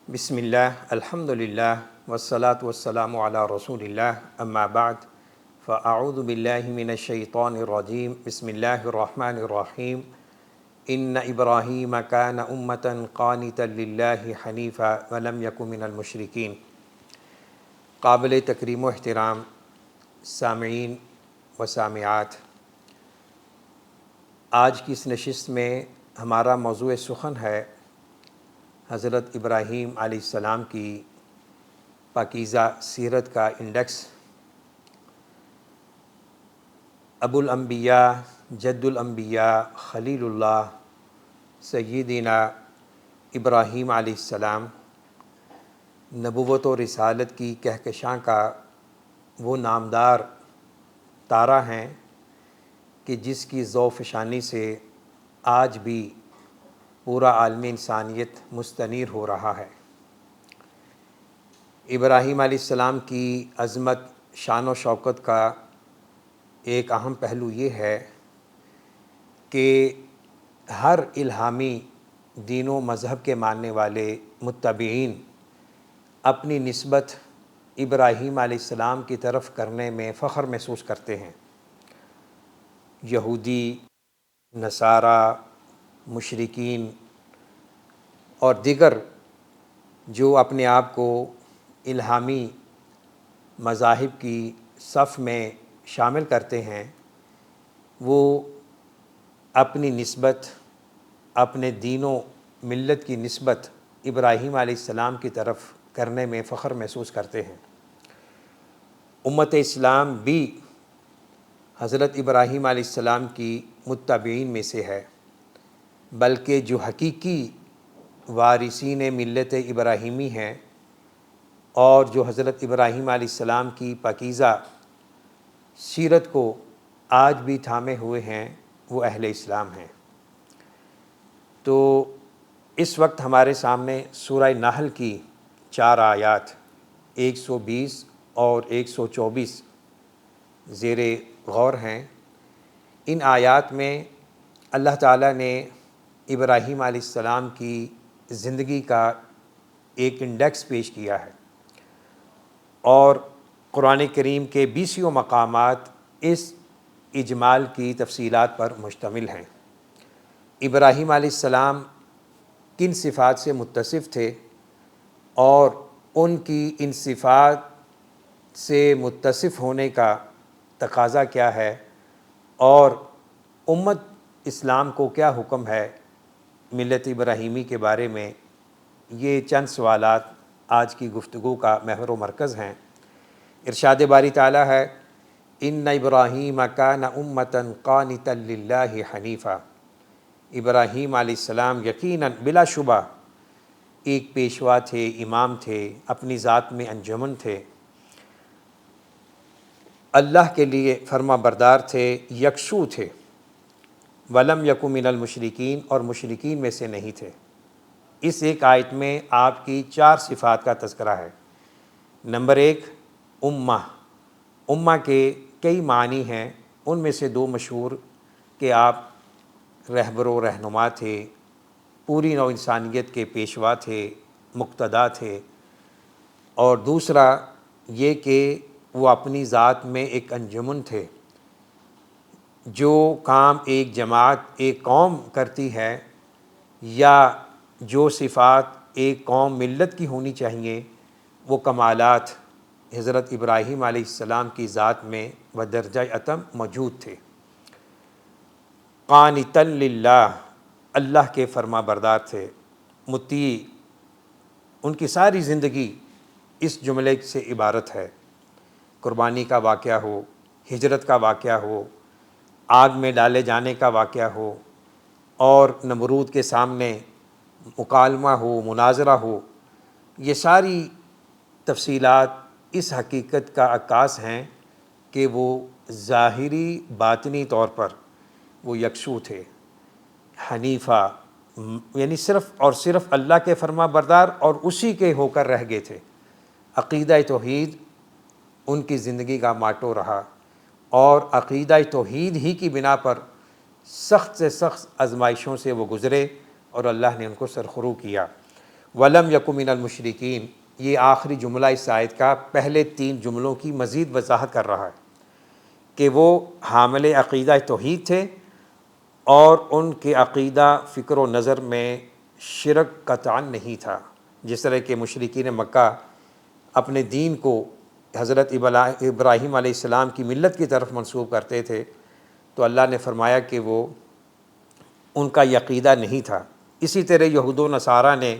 بسم اللہ الحمد للہ والصلاة والسلام علی رسول اللہ اما بعد فاعوذ باللہ من الشیطان الرجیم بسم اللہ الرحمن الرحیم ان ابراہیم کان امۃ قانتا للہ حنیفا ولم یک من المشرکین۔ قابل تکریم و احترام سامعین و سامعات، آج کی اس نشست میں ہمارا موضوع سخن ہے حضرت ابراہیم علیہ السلام کی پاکیزہ سیرت کا انڈیکس۔ ابو الانبیاء جد الانبیاء خلیل اللہ سیدنا ابراہیم علیہ السلام نبوت و رسالت کی کہکشاں کا وہ نامدار تارہ ہیں کہ جس کی ذوفشانی سے آج بھی پورا عالم انسانیت مستنیر ہو رہا ہے۔ ابراہیم علیہ السلام کی عظمت، شان و شوکت کا ایک اہم پہلو یہ ہے کہ ہر الہامی دین و مذہب کے ماننے والے متبعین اپنی نسبت ابراہیم علیہ السلام کی طرف کرنے میں فخر محسوس کرتے ہیں۔ یہودی، نصارہ، مشرکین اور دیگر جو اپنے آپ کو الہامی مذاہب کی صف میں شامل کرتے ہیں، وہ اپنی نسبت، اپنے دین و ملت کی نسبت ابراہیم علیہ السلام کی طرف کرنے میں فخر محسوس کرتے ہیں۔ امت اسلام بھی حضرت ابراہیم علیہ السلام کی متبعین میں سے ہے، بلکہ جو حقیقی وارثین ملت ابراہیمی ہیں اور جو حضرت ابراہیم علیہ السلام کی پاکیزہ سیرت کو آج بھی تھامے ہوئے ہیں، وہ اہل اسلام ہیں۔ تو اس وقت ہمارے سامنے سورہ نحل کی 4 آیات 120 اور 124 زیر غور ہیں۔ ان آیات میں اللہ تعالیٰ نے ابراہیم علیہ السلام کی زندگی کا ایک انڈیکس پیش کیا ہے، اور قرآن کریم کے 20 مقامات اس اجمال کی تفصیلات پر مشتمل ہیں۔ ابراہیم علیہ السلام کن صفات سے متصف تھے اور ان کی ان صفات سے متصف ہونے کا تقاضا کیا ہے، اور امت اسلام کو کیا حکم ہے ملت ابراہیمی کے بارے میں، یہ چند سوالات آج کی گفتگو کا محور و مرکز ہیں۔ ارشاد باری تعالیٰ ہے ان ابراہیم کان امۃ قانتا للہ حنیفا۔ ابراہیم علیہ السلام یقیناً بلا شبہ ایک پیشوا تھے، امام تھے، اپنی ذات میں انجمن تھے، اللہ کے لیے فرما بردار تھے، یکسو تھے، ولم یک من المشرکین، اور مشرکین میں سے نہیں تھے۔ اس ایک آیت میں آپ کی 4 صفات کا تذکرہ ہے۔ نمبر 1، امہ کے کئی معنی ہیں، ان میں سے 2 مشہور کہ آپ رہبر و رہنما تھے، پوری نوع انسانیت کے پیشوا تھے، مقتدا تھے، اور دوسرا یہ کہ وہ اپنی ذات میں ایک انجمن تھے۔ جو کام ایک جماعت، ایک قوم کرتی ہے، یا جو صفات ایک قوم ملت کی ہونی چاہیے، وہ کمالات حضرت ابراہیم علیہ السلام کی ذات میں و درجہ اتم موجود تھے۔ قانتا للہ، اللہ کے فرما بردار تھے، مطیع۔ ان کی ساری زندگی اس جملے سے عبارت ہے۔ قربانی کا واقعہ ہو، ہجرت کا واقعہ ہو، آگ میں ڈالے جانے کا واقعہ ہو، اور نمرود کے سامنے مکالمہ ہو، مناظرہ ہو، یہ ساری تفصیلات اس حقیقت کا عکاس ہیں کہ وہ ظاہری باطنی طور پر وہ یکسو تھے، حنیفہ، یعنی صرف اور صرف اللہ کے فرما بردار اور اسی کے ہو کر رہ گئے تھے۔ عقیدہ توحید ان کی زندگی کا ماٹو رہا، اور عقیدہ توحید ہی کی بنا پر سخت سے سخت آزمائشوں سے وہ گزرے اور اللہ نے ان کو سرخرو کیا۔ ولم یکن من المشرکین، یہ آخری جملہ اس آیت کا پہلے 3 جملوں کی مزید وضاحت کر رہا ہے کہ وہ حامل عقیدہ توحید تھے اور ان کے عقیدہ فکر و نظر میں شرک قطعا نہیں تھا۔ جس طرح کہ مشرکین مکہ اپنے دین کو حضرت ابراہیم علیہ السلام کی ملت کی طرف منسوب کرتے تھے، تو اللہ نے فرمایا کہ وہ ان کا یہ عقیدہ نہیں تھا۔ اسی طرح یہود و نصارہ نے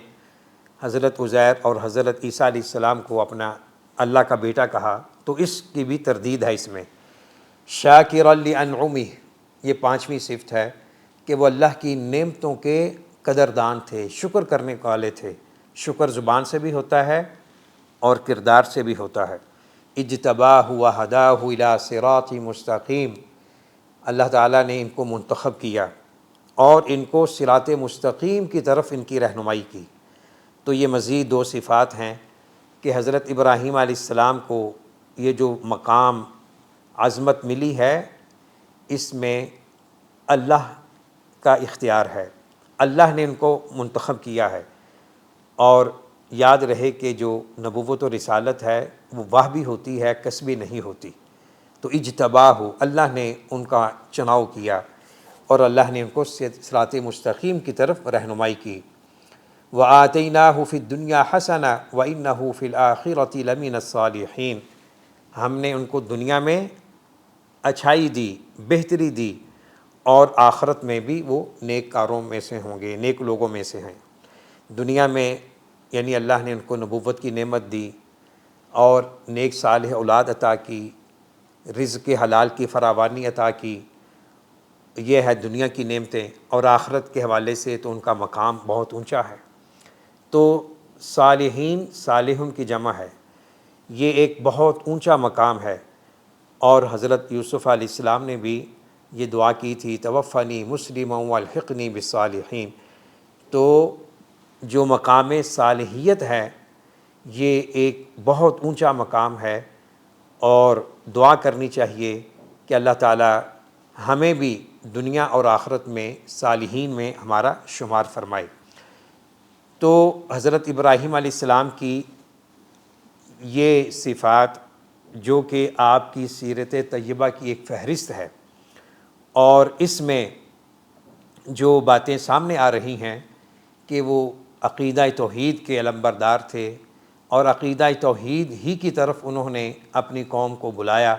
حضرت عزیر اور حضرت عیسیٰ علیہ السلام کو اپنا اللہ کا بیٹا کہا، تو اس کی بھی تردید ہے اس میں۔ شاکرا لانعمہ، یہ 5ویں صفت ہے کہ وہ اللہ کی نعمتوں کے قدردان تھے، شکر کرنے والے تھے۔ شکر زبان سے بھی ہوتا ہے اور کردار سے بھی ہوتا ہے۔ اجتباہ وہداہ الی صراط مستقیم، اللہ تعالیٰ نے ان کو منتخب کیا اور ان کو صراط مستقیم کی طرف ان کی رہنمائی کی۔ تو یہ مزید 2 صفات ہیں کہ حضرت ابراہیم علیہ السلام کو یہ جو مقام عظمت ملی ہے، اس میں اللہ کا اختیار ہے، اللہ نے ان کو منتخب کیا ہے۔ اور یاد رہے کہ جو نبوت و رسالت ہے وہ وہبی ہوتی ہے، کسبی نہیں ہوتی۔ تو اجتباہ، اللہ نے ان کا چناؤ کیا اور اللہ نے ان کو صراط مستقیم کی طرف رہنمائی کی۔ وَآتَيْنَاهُ فِي الدُّنْيَا حَسَنَةً وَإِنَّهُ فِي الْآخِرَةِ لَمِنَ الصَّالِحِينَ، ہم نے ان کو دنیا میں اچھائی دی، بہتری دی، اور آخرت میں بھی وہ نیک کاروں میں سے ہوں گے، نیک لوگوں میں سے ہیں۔ دنیا میں یعنی اللہ نے ان کو نبوت کی نعمت دی اور نیک صالح اولاد عطا کی، رزق حلال کی فراوانی عطا کی، یہ ہے دنیا کی نعمتیں۔ اور آخرت کے حوالے سے تو ان کا مقام بہت اونچا ہے۔ تو صالحین، صالحون کی جمع ہے، یہ ایک بہت اونچا مقام ہے۔ اور حضرت یوسف علیہ السلام نے بھی یہ دعا کی تھی، توفنی مسلما والحقنی بالصالحین۔ تو جو مقام صالحیت ہے یہ ایک بہت اونچا مقام ہے، اور دعا کرنی چاہیے کہ اللہ تعالی ہمیں بھی دنیا اور آخرت میں صالحین میں ہمارا شمار فرمائے۔ تو حضرت ابراہیم علیہ السلام کی یہ صفات جو کہ آپ کی سیرت طیبہ کی ایک فہرست ہے، اور اس میں جو باتیں سامنے آ رہی ہیں کہ وہ عقیدہ توحید کے علمبردار تھے، اور عقیدہ توحید ہی کی طرف انہوں نے اپنی قوم کو بلایا،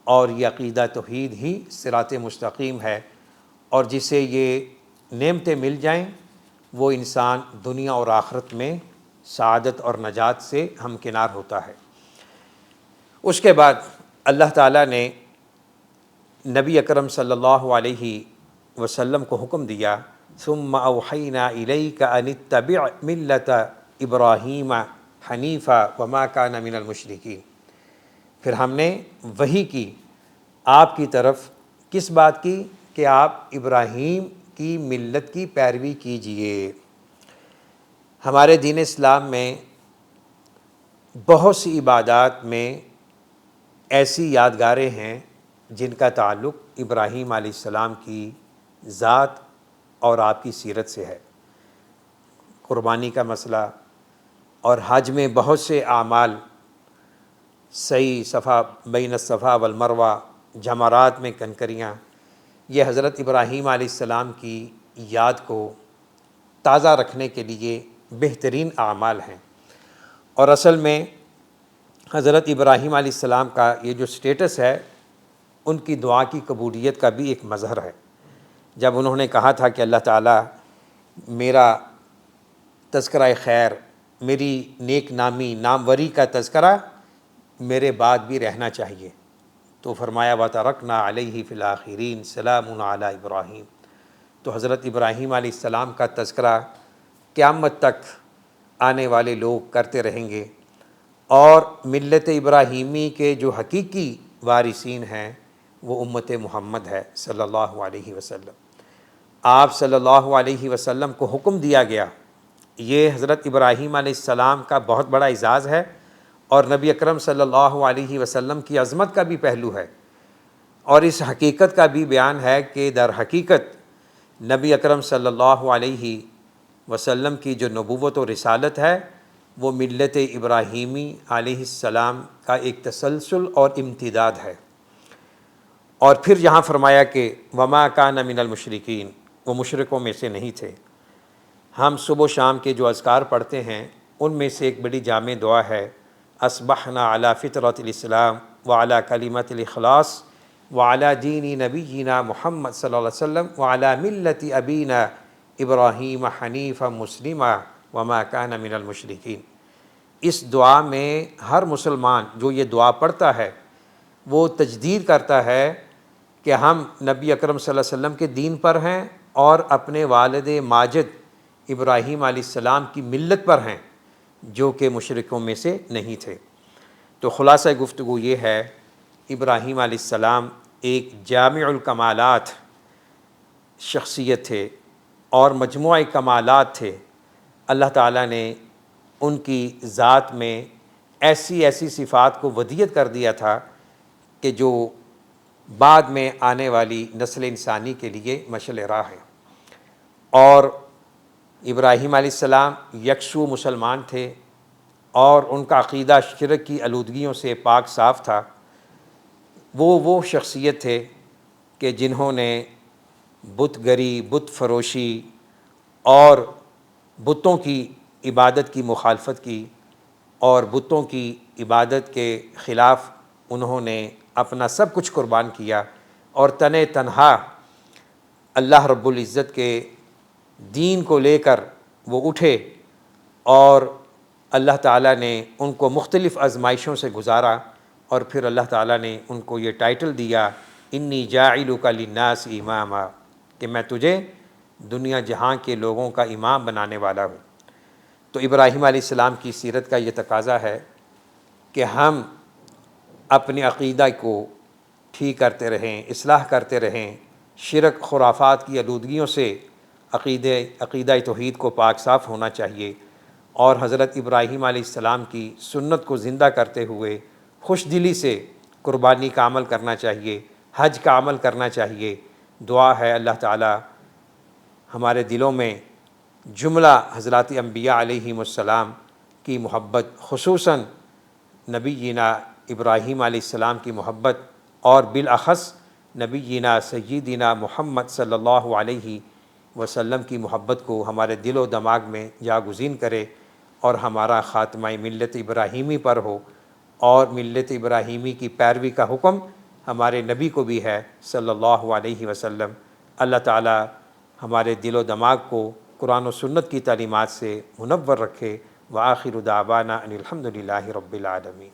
اور یہ عقیدہ توحید ہی صراط مستقیم ہے، اور جسے یہ نعمتیں مل جائیں وہ انسان دنیا اور آخرت میں سعادت اور نجات سے ہمکنار ہوتا ہے۔ اس کے بعد اللہ تعالیٰ نے نبی اکرم صلی اللہ علیہ وسلم کو حکم دیا، ثم اوحینا الیک ان اتبع ملت ابراہیم حنیفا وما کان من المشرکین، پھر ہم نے وحی کی آپ کی طرف، کس بات کی؟ کہ آپ ابراہیم کی ملت کی پیروی کیجئے۔ ہمارے دین اسلام میں بہت سی عبادات میں ایسی یادگاریں ہیں جن کا تعلق ابراہیم علیہ السلام کی ذات اور آپ کی سیرت سے ہے۔ قربانی کا مسئلہ، اور حج میں بہت سے اعمال، سعی صفا بین الصفا والمروہ، جمرات میں کنکریاں، یہ حضرت ابراہیم علیہ السلام کی یاد کو تازہ رکھنے کے لیے بہترین اعمال ہیں۔ اور اصل میں حضرت ابراہیم علیہ السلام کا یہ جو سٹیٹس ہے، ان کی دعا کی قبولیت کا بھی ایک مظہر ہے۔ جب انہوں نے کہا تھا کہ اللہ تعالیٰ میرا تذکرہ خیر، میری نیک نامی، ناموری کا تذکرہ میرے بعد بھی رہنا چاہیے، تو فرمایا وَتَرَكْنَا عَلَيْهِ فِي الْآخِرِينَ سَلَامٌ عَلَىٰ إِبْرَاهِيمَ۔ تو حضرت ابراہیم علیہ السلام کا تذکرہ قیامت تک آنے والے لوگ کرتے رہیں گے، اور ملت ابراہیمی کے جو حقیقی وارثین ہیں وہ امت محمد ہے صلی اللہ علیہ وسلم۔ آپ صلی اللہ علیہ وسلم کو حکم دیا گیا، یہ حضرت ابراہیم علیہ السلام کا بہت بڑا اعزاز ہے، اور نبی اکرم صلی اللہ علیہ وسلم کی عظمت کا بھی پہلو ہے، اور اس حقیقت کا بھی بیان ہے کہ در حقیقت نبی اکرم صلی اللہ علیہ وسلم کی جو نبوت و رسالت ہے وہ ملت ابراہیمی علیہ السلام کا ایک تسلسل اور امتداد ہے۔ اور پھر یہاں فرمایا کہ وما کان من المشرکین، وہ مشرکوں میں سے نہیں تھے۔ ہم صبح و شام کے جو اذکار پڑھتے ہیں ان میں سے ایک بڑی جامع دعا ہے، اصبحنا علی فطرۃ الاسلام وعلی کلمۃ الاخلاص وعلی دین نبینا محمد صلی اللہ علیہ وسلم وعلی ملت ابینا ابراہیم حنیفا مسلما وما کان من المشرکین۔ اس دعا میں ہر مسلمان جو یہ دعا پڑھتا ہے وہ تجدید کرتا ہے کہ ہم نبی اکرم صلی اللہ علیہ وسلم کے دین پر ہیں اور اپنے والد ماجد ابراہیم علیہ السلام کی ملت پر ہیں جو کہ مشرکوں میں سے نہیں تھے۔ تو خلاصہ گفتگو یہ ہے، ابراہیم علیہ السلام ایک جامع الکمالات شخصیت تھے اور مجموعہ کمالات تھے۔ اللہ تعالیٰ نے ان کی ذات میں ایسی صفات کو ودیت کر دیا تھا کہ جو بعد میں آنے والی نسل انسانی کے لیے مشعل راہ ہے۔ اور ابراہیم علیہ السلام یکسو مسلمان تھے اور ان کا عقیدہ شرک کی آلودگیوں سے پاک صاف تھا۔ وہ شخصیت تھے کہ جنہوں نے بت گری، بت فروشی اور بتوں کی عبادت کی مخالفت کی، اور بتوں کی عبادت کے خلاف انہوں نے اپنا سب کچھ قربان کیا اور تنہا اللہ رب العزت کے دین کو لے کر وہ اٹھے، اور اللہ تعالیٰ نے ان کو مختلف آزمائشوں سے گزارا، اور پھر اللہ تعالیٰ نے ان کو یہ ٹائٹل دیا، انی جاعلک للناس اماما، کہ میں تجھے دنیا جہاں کے لوگوں کا امام بنانے والا ہوں۔ تو ابراہیم علیہ السلام کی سیرت کا یہ تقاضا ہے کہ ہم اپنے عقیدہ کو ٹھیک کرتے رہیں، اصلاح کرتے رہیں، شرک خرافات کی آلودگیوں سے عقیدہ توحید کو پاک صاف ہونا چاہیے، اور حضرت ابراہیم علیہ السلام کی سنت کو زندہ کرتے ہوئے خوش دلی سے قربانی کا عمل کرنا چاہیے، حج کا عمل کرنا چاہیے۔ دعا ہے اللہ تعالی ہمارے دلوں میں جملہ حضرات انبیاء علیہم السلام کی محبت، خصوصاً نبینا ابراہیم علیہ السلام کی محبت، اور بالاخص نبینا سیدنا محمد صلی اللہ علیہ وسلم کی محبت کو ہمارے دل و دماغ میں جاگزین کرے، اور ہمارا خاتمہ ملت ابراہیمی پر ہو، اور ملت ابراہیمی کی پیروی کا حکم ہمارے نبی کو بھی ہے صلی اللہ علیہ وسلم۔ اللہ تعالی ہمارے دل و دماغ کو قرآن و سنت کی تعلیمات سے منور رکھے۔ وآخر دعوانا ان الحمد للہ رب العالمین۔